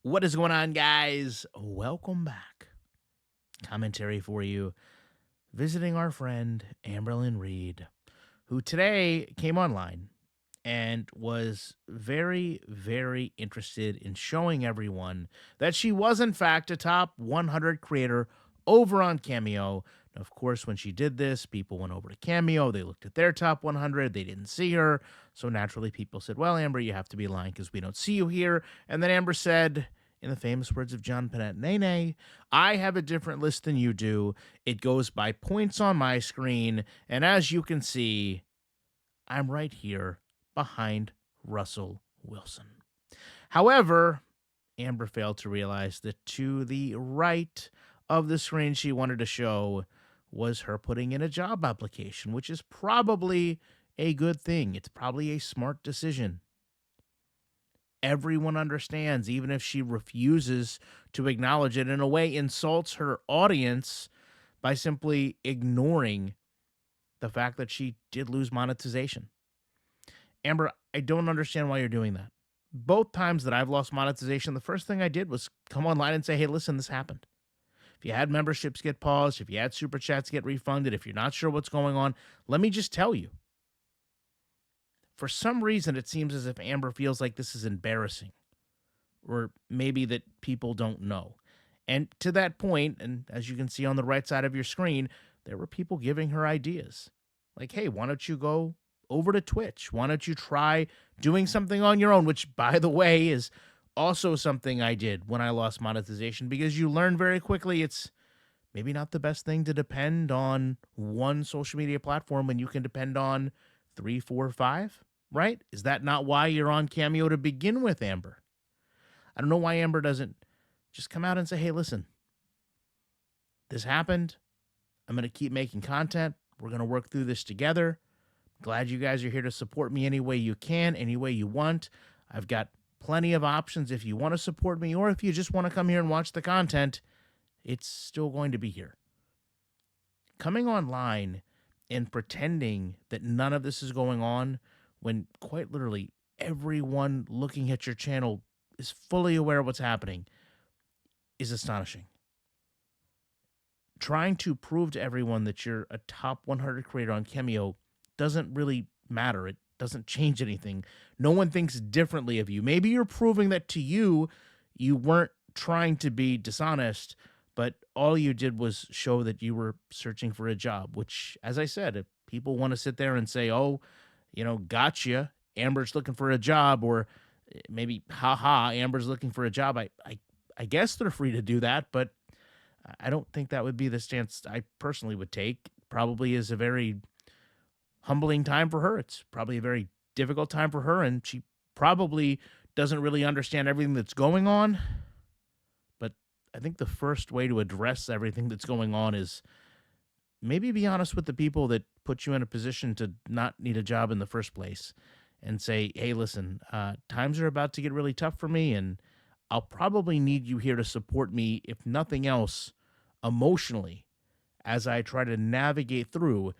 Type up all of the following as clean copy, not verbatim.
What is going on, guys? Welcome back. Commentary for you, visiting our friend Amberlynn Reid, who today came online and was very, very interested in showing everyone that she was, in fact, a top 100 creator over on Cameo. Now, of course, when she did this, people went over to Cameo. They looked at their top 100. They didn't see her. So naturally, people said, well, Amber, you have to be lying because we don't see you here. And then Amber said, in the famous words of John Panette Nene, I have a different list than you do. It goes by points on my screen. And as you can see, I'm right here behind Russell Wilson. However, Amber failed to realize that to the right of the screen she wanted to show was her putting in a job application, which is probably a good thing. It's probably a smart decision. Everyone understands, even if she refuses to acknowledge it, in a way insults her audience by simply ignoring the fact that she did lose monetization. Amber, I don't understand why you're doing that. Both times that I've lost monetization, the first thing I did was come online and say, hey, listen, this happened. If you had memberships get paused, if you had super chats get refunded, if you're not sure what's going on, let me just tell you. For some reason, it seems as if Amber feels like this is embarrassing, or maybe that people don't know. And to that point, and as you can see on the right side of your screen, there were people giving her ideas. Like, hey, why don't you go over to Twitch? Why don't you try doing something on your own? Which, by the way, is also something I did when I lost monetization, because you learn very quickly it's maybe not the best thing to depend on one social media platform when you can depend on 3, 4, 5, right? Is that not why you're on Cameo to begin with, Amber? I don't know why Amber doesn't just come out and say, hey, listen, this happened. I'm going to keep making content. We're going to work through this together. Glad you guys are here to support me any way you can, any way you want. I've got plenty of options if you want to support me, or if you just want to come here and watch the content, it's still going to be here. Coming online and pretending that none of this is going on when quite literally everyone looking at your channel is fully aware of what's happening is astonishing. Trying to prove to everyone that you're a top 100 creator on Cameo doesn't really matter. It doesn't change anything. No one thinks differently of you. Maybe you're proving that to you, you weren't trying to be dishonest, but all you did was show that you were searching for a job, which, as I said, if people want to sit there and say, oh, gotcha, Amber's looking for a job, or maybe, haha, Amber's looking for a job, I guess they're free to do that, but I don't think that would be the stance I personally would take. Probably is a very humbling time for her. It's probably a very difficult time for her, and she probably doesn't really understand everything that's going on. But I think the first way to address everything that's going on is maybe be honest with the people that put you in a position to not need a job in the first place, and say, hey, listen, times are about to get really tough for me, and I'll probably need you here to support me, if nothing else, emotionally, as I try to navigate through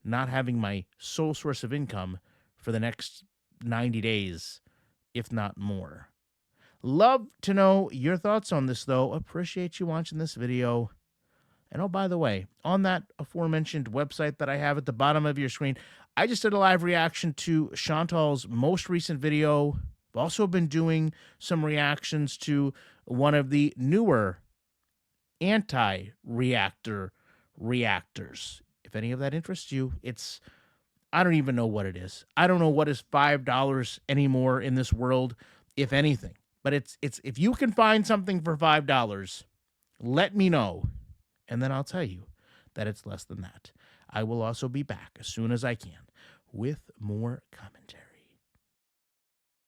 not having my sole source of income for the next 90 days, if not more. Love to know your thoughts on this, though. Appreciate you watching this video. And oh, by the way, on that aforementioned website that I have at the bottom of your screen, I just did a live reaction to Chantal's most recent video. I've also been doing some reactions to one of the newer anti-reactor reactors. If any of that interests you, I don't even know what it is. I don't know what is $5 anymore in this world, if anything. But it's if you can find something for $5, let me know, and then I'll tell you that it's less than that. I will also be back as soon as I can with more commentary.